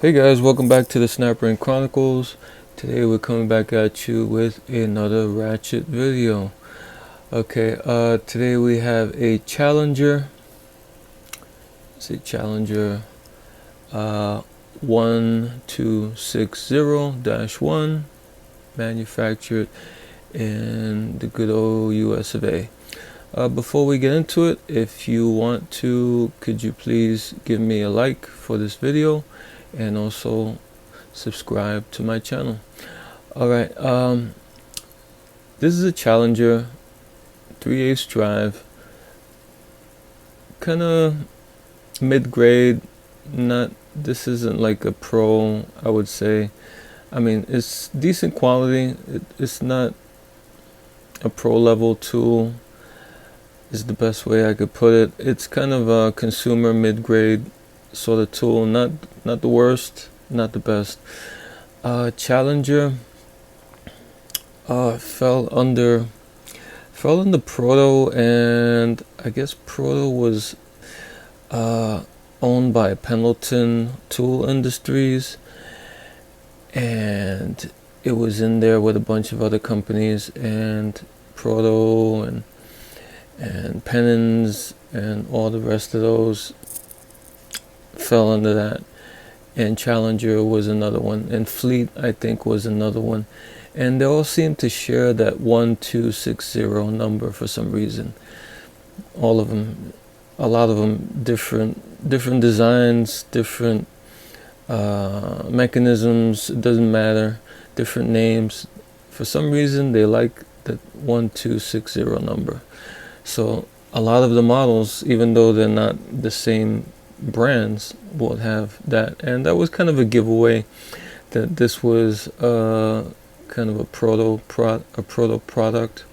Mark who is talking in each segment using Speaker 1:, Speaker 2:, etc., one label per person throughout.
Speaker 1: Hey guys, welcome back to the Snapper Chronicles. Today we're coming back at you with another ratchet video. Okay, today we have a Challenger. It's a Challenger 1260-1, manufactured in the good old US of A. Before we get into it, if you want to, could you please give me a like for this video and also subscribe to my channel. Alright, this is a Challenger 3/8 drive, kind of mid-grade. This isn't like a pro, I would say. I mean, it's decent quality. It's not a pro level tool is the best way I could put it. It's kind of a consumer mid-grade sort of tool, not the worst, not the best. Challenger fell under Proto, and I guess Proto was owned by Pendleton Tool Industries, and it was in there with a bunch of other companies, and Proto and Penens and all the rest of those fell under that, and Challenger was another one, and Fleet I think was another one, and they all seem to share that 1260 number for some reason. All of them, a lot of them, different designs, different mechanisms, it doesn't matter, different names. For some reason they like that 1260 number. So a lot of the models, even though they're not the same brands, will have that, and that was kind of a giveaway that this was kind of a proto product,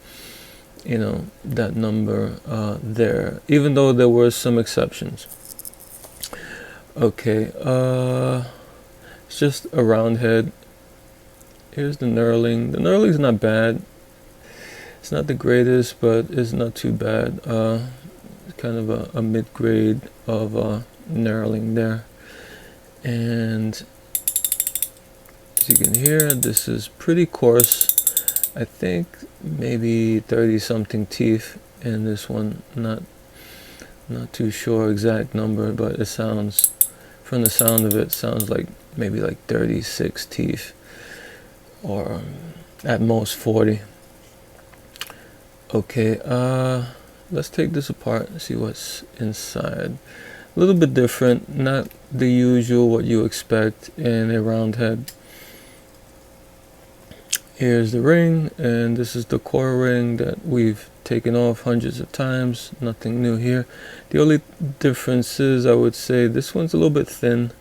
Speaker 1: you know, that number there, even though there were some exceptions. Okay, it's just a round head. Here's the knurling. The knurling's not bad. It's not the greatest, but it's not too bad. It's kind of a mid-grade of knurling there. And as you can hear, this is pretty coarse. I think maybe 30 something teeth in this one. Not too sure exact number, but it sounds, from the sound of it, sounds like maybe like 36 teeth, or at most 40. Okay, let's take this apart and see what's inside. A little bit different, not the usual what you expect in a round head. Here's the ring, and this is the core ring that we've taken off hundreds of times. Nothing new here. The only difference is, I would say, this one's a little bit thinner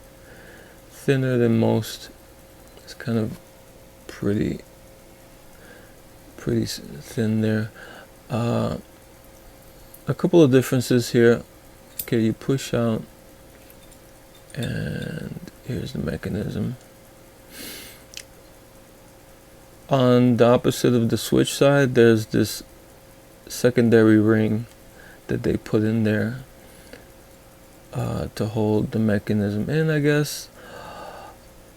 Speaker 1: than most. It's kind of pretty thin there. A couple of differences here. Okay, you push out, and here's the mechanism. On the opposite of the switch side, there's this secondary ring that they put in there to hold the mechanism in, I guess,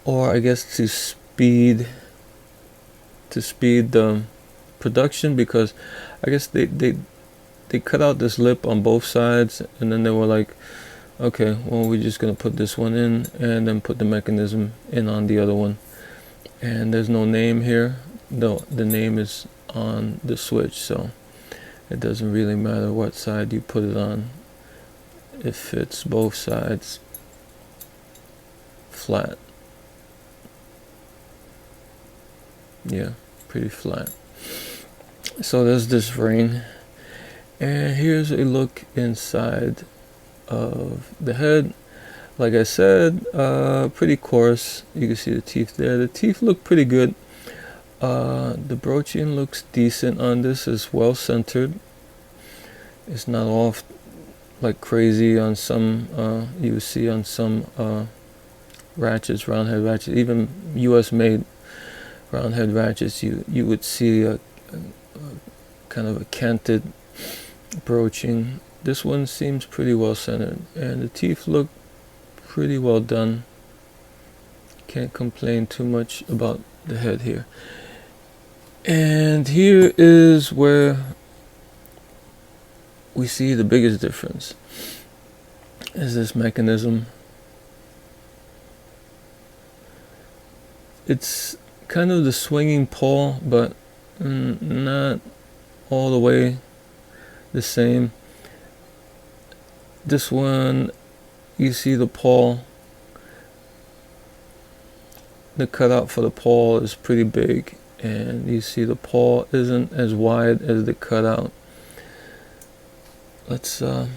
Speaker 1: or I guess to speed the production, because I guess they cut out this lip on both sides, and then they were like, okay, well, we're just gonna put this one in and then put the mechanism in on the other one. And there's no name here, though the name is on the switch, so it doesn't really matter what side you put it on. It fits both sides flat. Yeah, pretty flat. So there's this ring, and here's a look inside of the head. Like I said, pretty coarse. You can see the teeth there. The teeth look pretty good. The broaching looks decent on this. It's well centered. It's not off like crazy on some, you see on some ratchets, round head ratchets, even US made round head ratchets, you would see a kind of a canted broaching. This one seems pretty well centered, and the teeth look pretty well done. can't complain too much about the head here. And here is where we see the biggest difference, is this mechanism. It's kind of the swinging pawl, but not all the way the same. This one, you see the pawl, the cutout for the pawl is pretty big, and you see the pawl isn't as wide as the cutout. Let's go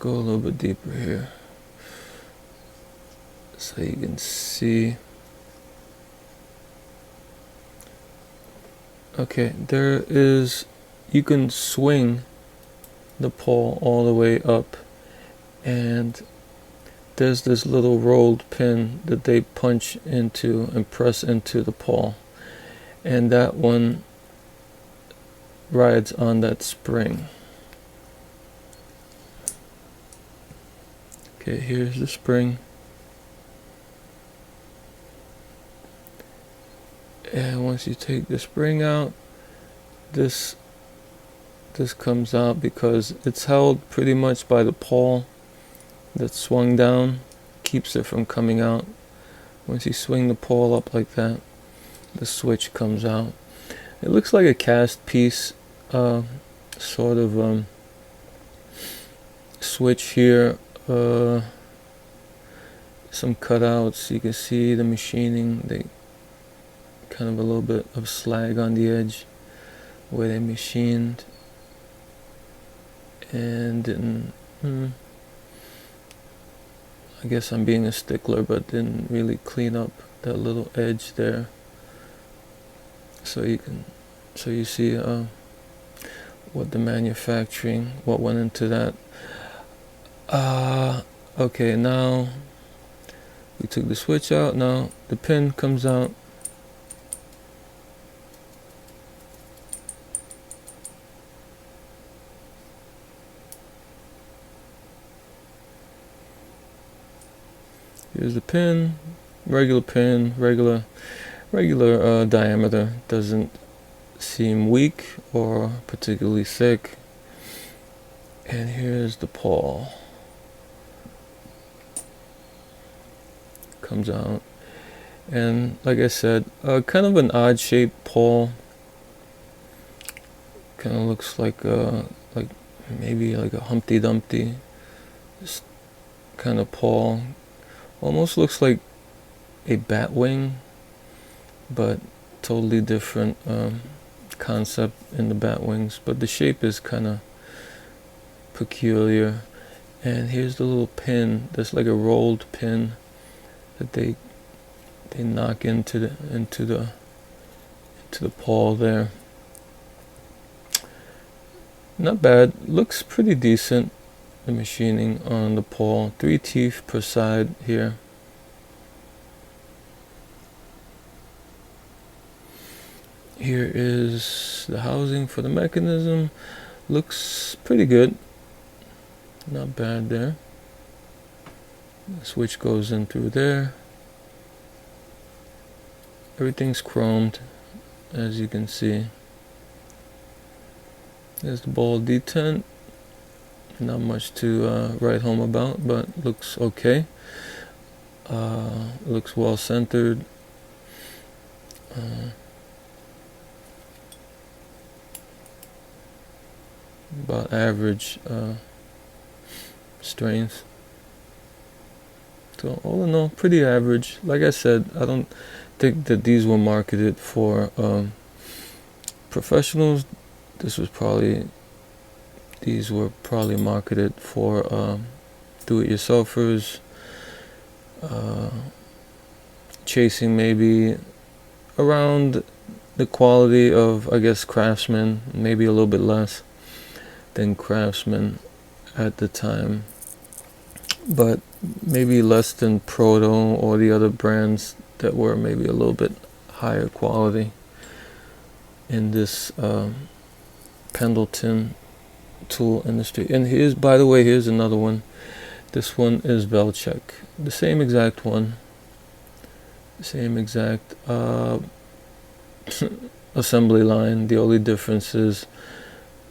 Speaker 1: a little bit deeper here so you can see. Okay, there is, you can swing the pawl all the way up, and there's this little rolled pin that they punch into and press into the pawl, and that one rides on that spring. Okay, here's the spring, and once you take the spring out, this comes out because it's held pretty much by the pawl that's swung down, keeps it from coming out. Once you swing the pawl up like that, the switch comes out. It looks like a cast piece, sort of switch here. Some cutouts, you can see the machining, they kind of a little bit of slag on the edge where they machined, and didn't, I guess I'm being a stickler, but didn't really clean up that little edge there. So you see what the manufacturing, what went into that. Okay, now we took the switch out. Now the pin comes out. Here's the pin, regular diameter. Doesn't seem weak or particularly thick. And here's the pawl. Comes out, and like I said, kind of an odd shaped pawl. Kind of looks like maybe like a Humpty Dumpty kind of pawl. Almost looks like a bat wing, but totally different concept in the bat wings. But the shape is kind of peculiar. And here's the little pin. That's like a rolled pin that they knock into the pawl there. Not bad. Looks pretty decent. The machining on the pawl. 3 teeth per side here. Here is the housing for the mechanism. Looks pretty good. Not bad there. The switch goes in through there. Everything's chromed, as you can see. There's the ball detent. Not much to write home about, but looks okay. Looks well centered. About average strength. So all in all, pretty average. Like I said, I don't think that these were marketed for professionals. These were probably marketed for do-it-yourselfers, chasing maybe around the quality of, I guess, Craftsman, maybe a little bit less than Craftsman at the time, but maybe less than Proto or the other brands that were maybe a little bit higher quality in this Pendleton tool industry. And here's, by the way, here's another one. This one is Velchek, the same exact one. Same exact assembly line. The only difference is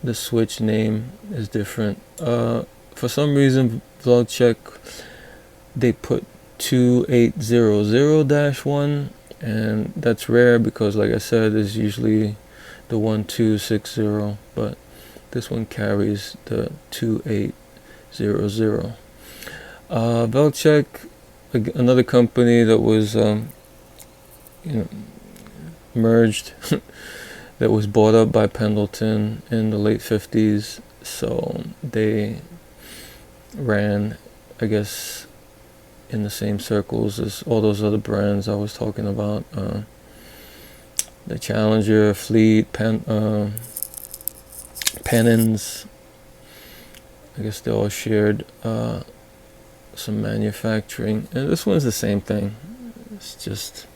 Speaker 1: the switch name is different. For some reason, VlogCheck, they put 2800-1, and that's rare because, like I said, it's usually the 1260, but this one carries the 2800. VlogCheck, another company that was merged that was bought up by Pendleton in the late 50s, so they ran, I guess, in the same circles as all those other brands I was talking about. The Challenger, Fleet, Penens, I guess they all shared some manufacturing, and this one's the same thing. It's just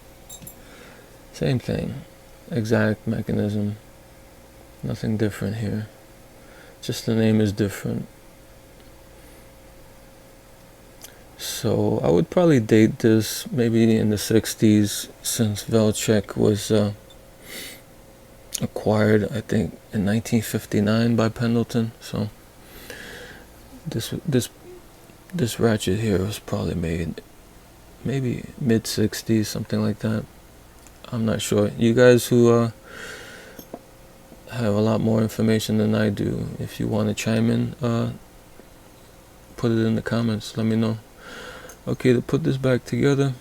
Speaker 1: same thing, exact mechanism, nothing different here, just the name is different. So I would probably date this maybe in the 60s, since VlogCheck was acquired, I think, in 1959 by Pendleton. So this ratchet here was probably made maybe mid 60s, something like that. I'm not sure. You guys who have a lot more information than I do, if you want to chime in, put it in the comments, let me know. Okay, to put this back together,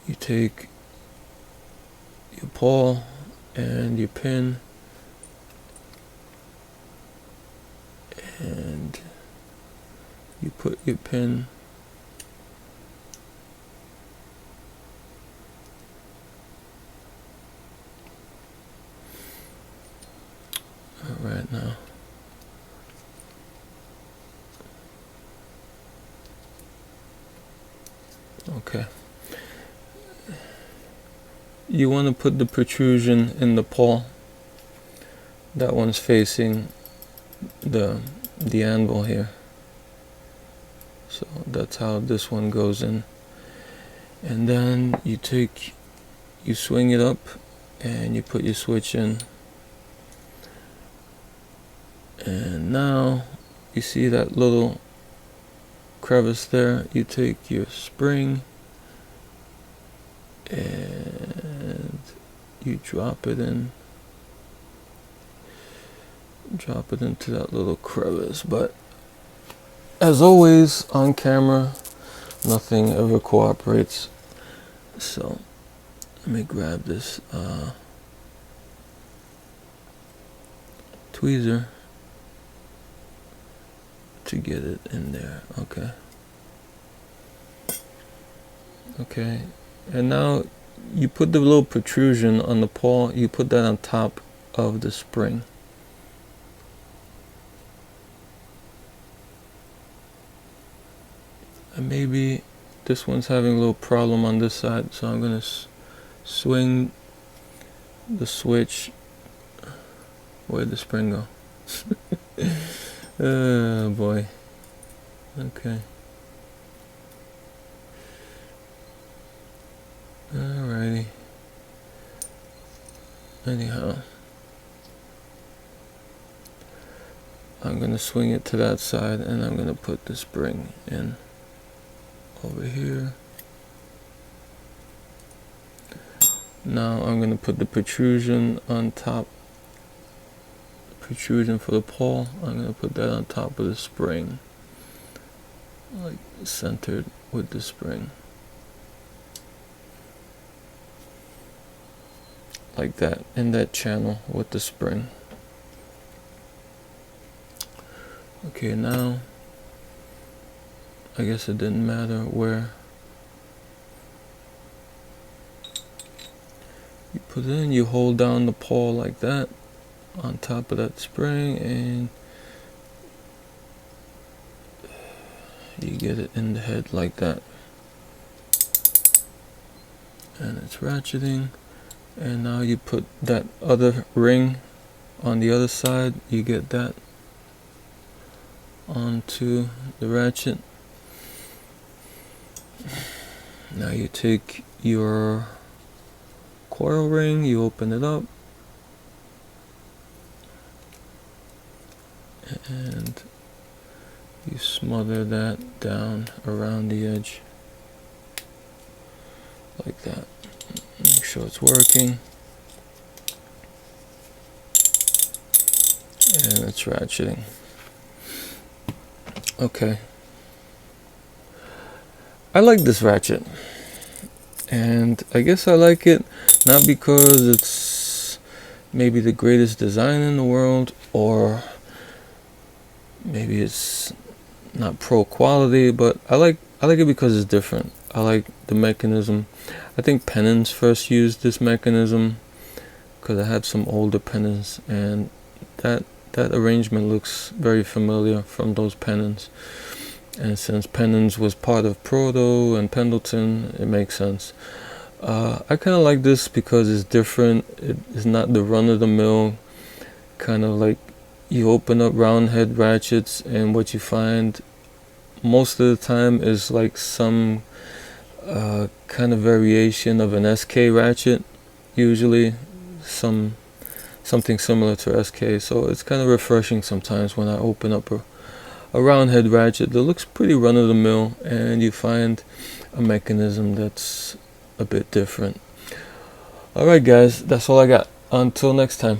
Speaker 1: you take your pawl and your pin, and you put your pin right now. Okay. You want to put the protrusion in the pawl. That one's facing the anvil here. So that's how this one goes in. And then you swing it up and you put your switch in. And now you see that little crevice there. You take your spring and you drop it into that little crevice. But as always on camera, nothing ever cooperates. So let me grab this tweezer to get it in there. Okay, and now you put the little protrusion on the pawl, you put that on top of the spring. And maybe this one's having a little problem on this side, so I'm gonna swing the switch. Where'd the spring go? Oh boy. Okay. Alrighty. Anyhow, I'm gonna swing it to that side, and I'm gonna put the spring in over here. Now I'm gonna put the protrusion on top. Protrusion for the pawl, I'm gonna put that on top of the spring, like centered with the spring, like that, in that channel with the spring. Okay, now I guess it didn't matter where you put it in. You hold down the pawl like that on top of that spring, and you get it in the head like that, and it's ratcheting. And now you put that other ring on the other side, you get that onto the ratchet. Now you take your coil ring, you open it up, and you smother that down around the edge like that. Make sure it's working, and it's ratcheting. Okay, I like this ratchet, and I guess I like it not because it's maybe the greatest design in the world, or maybe it's not pro quality, but I like it because it's different. I like the mechanism. I think Penens first used this mechanism because I had some older Penens, and that arrangement looks very familiar from those Penens. And since Penens was part of Proto and Pendleton, it makes sense. I kind of like this because it's different. It's not the run-of-the-mill kind of like you open up round head ratchets, and what you find most of the time is like some kind of variation of an SK ratchet, usually something similar to SK. So it's kind of refreshing sometimes when I open up a round head ratchet that looks pretty run-of-the-mill, and you find a mechanism that's a bit different. Alright guys, that's all I got. Until next time.